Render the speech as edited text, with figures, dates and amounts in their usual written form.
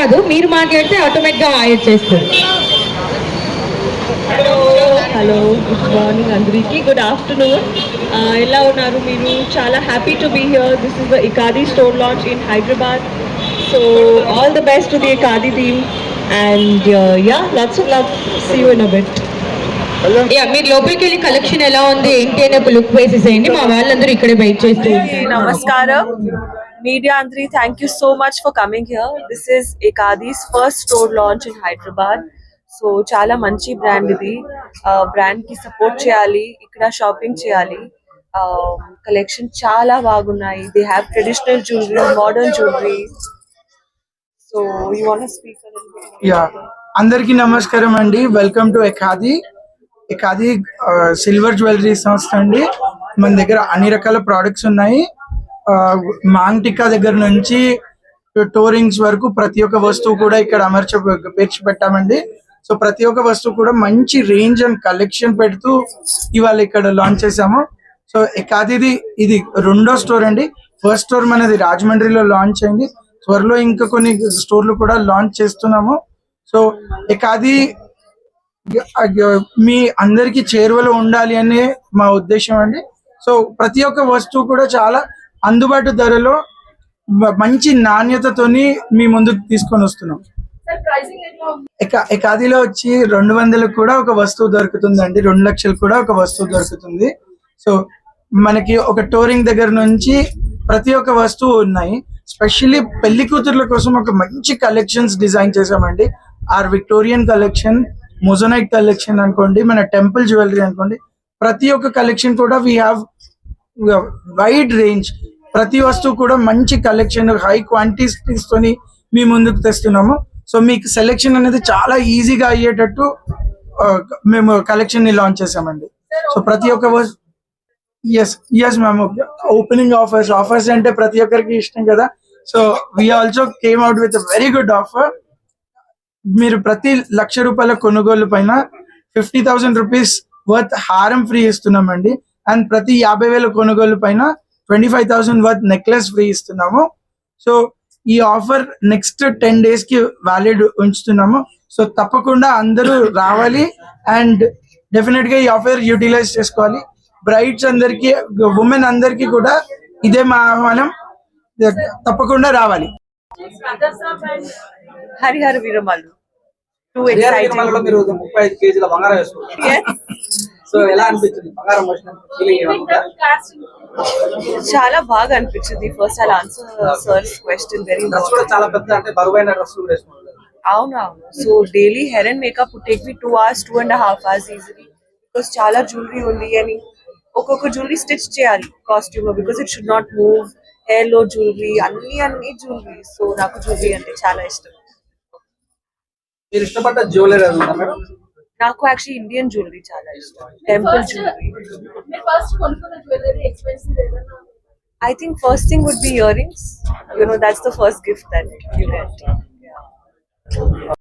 కాదు, మీరు మాట్లాడితే ఆటోమేటిక్ గా యాడ్ చేస్తారు. హలో, గుడ్ మార్నింగ్ అందరికి, గుడ్ ఆఫ్టర్నూన్. ఎలా ఉన్నారు మీరు? చాలా happy to be here. This is the Ikaadi store launch in Hyderabad. So all the best to the Ikaadi team and yeah, lots of love. See you in a bit. మీరు లోపలికి వెళ్ళి collection ఎలా ఉంది ఏంటి అనే ఒక లుక్ వేసేసేయండి. మా వాళ్ళందరూ ఇక్కడే వెయిట్ చేస్తూ ఉంటారు. Namaskaram. Media Andri, thank you so much for coming here. This is Ekadi's first store launch in Hyderabad. So చాలా మంచి బ్రాండ్ ఇది. బ్రాండ్ కి సపోర్ట్ చేయాలి, ఇక్కడ షాపింగ్ చేయాలి. కలెక్షన్ చాలా బాగున్నాయి. They have traditional jewellery, modern jewellery. So you want to speak a little bit? Yeah, అందరికీ నమస్కారం అండి. Welcome to Ekaadi. Ekaadi silver jewellery సంస్థ అండి. మన దగ్గర అన్ని రకాల ప్రోడక్ట్స్ ఉన్నాయి. మాంగ్ టిక్కా దగ్గర నుంచి టోరింగ్స్ వరకు ప్రతి ఒక్క వస్తువు కూడా ఇక్కడ పేర్చి పెట్టామండి. సో ప్రతి ఒక్క వస్తువు కూడా మంచి రేంజ్ అండ్ కలెక్షన్ పెడుతూ ఇవాళ ఇక్కడ లాంచ్ చేసాము. సో ఎకాదిది ఇది రెండో స్టోర్ అండి. ఫస్ట్ స్టోర్ మనది రాజమండ్రిలో లాంచ్ అయింది. త్వరలో ఇంకా కొన్ని స్టోర్లు కూడా లాంచ్ చేస్తున్నాము. సో ఎకాది మీ అందరికి చేరువలో ఉండాలి అనే మా ఉద్దేశం అండి. సో ప్రతి ఒక్క వస్తువు కూడా చాలా అందుబాటు ధరలో మంచి నాణ్యతతోని మీ ముందుకు తీసుకొని వస్తున్నాం. ఎకాదిలో వచ్చి 200 కూడా ఒక వస్తువు దొరుకుతుందండి. 2 లక్షలు కూడా ఒక వస్తువు దొరుకుతుంది. సో మనకి ఒక టోరింగ్ దగ్గర నుంచి ప్రతి ఒక్క వస్తువు ఉన్నాయి. స్పెషల్లీ పెళ్లి కూతుర్ల కోసం ఒక మంచి కలెక్షన్స్ డిజైన్ చేసామండి. Or Victorian collection, moissanite collection అనుకోండి, మన టెంపుల్ జ్యువెలరీ అనుకోండి, ప్రతి ఒక్క కలెక్షన్ కూడా వీ హ్యావ్ వైడ్ రేంజ్. ప్రతి వస్తువు కూడా మంచి కలెక్షన్, హై క్వాంటిటీస్ తోని మీ ముందుకు తెస్తున్నాము. సో మీకు సెలెక్షన్ అనేది చాలా ఈజీగా అయ్యేటట్టు మేము కలెక్షన్ ని లాంచ్ చేసామండి. సో ప్రతి ఒక్క ఎస్ మ్యామ్, ఓపెనింగ్ ఆఫర్స్ అంటే ప్రతి ఒక్కరికి ఇష్టం కదా. So we also came out with very good offer. మీరు ప్రతి ₹1,00,000 కొనుగోలు పైన 50,000 రూపీస్ వర్త్ హారం ఫ్రీ ఇస్తున్నామండి. అండ్ ప్రతి 50,000 కొనుగోలు పైన 25,000 వర్త్ నెక్లెస్ ఫ్రీ ఇస్తున్నాము. సో ఈ ఆఫర్ నెక్స్ట్ 10 days కి వ్యాలిడ్ ఉంచుతున్నాము. సో తప్పకుండా అందరూ రావాలి అండ్ డెఫినెట్ గా ఈ ఆఫర్ యూటిలైజ్ చేసుకోవాలి. బ్రైడ్స్ అందరికి, ఉమెన్ అందరికి కూడా ఇదే మా ఆహ్వానం. తప్పకుండా రావాలి. హరిహర వీరమల్లు మీరు 35 kg బంగారం వేసుకున్నారు. సో ఎలా అనిపించింది బంగారం ఫీలింగ్? చాలా బాగా అనిపించింది. First I answer sir's question very much. చాలా పెద్ద అంటే బరువైన డ్రెస్ వేసుకున్నారు. అవును. So daily hair and makeup would take me 2 hours, 2.5 hours easily. Because చాలా జ్యువెలరీ ఉంది అని ఒక్కొక్క జ్యువెలరీ స్టిచ్ చేయాలి కాస్ట్యూమ్ లో. Because it should not move. Hair లో జ్యువెలరీ, అన్ని జ్యువెలరీ. సో నాకు జ్యువెలరీ అంటే చాలా ఇష్టం. మీరు ఇష్టపడ్డ జ్యువెలరీ ఏదైనా మేడం? నాకు యాక్చువల్లీ ఇండియన్ జ్యువెలరీ చాలా ఇష్టం. Temple jewellery. I think first thing would be earrings. You know, that's the first gift that you get. Yeah.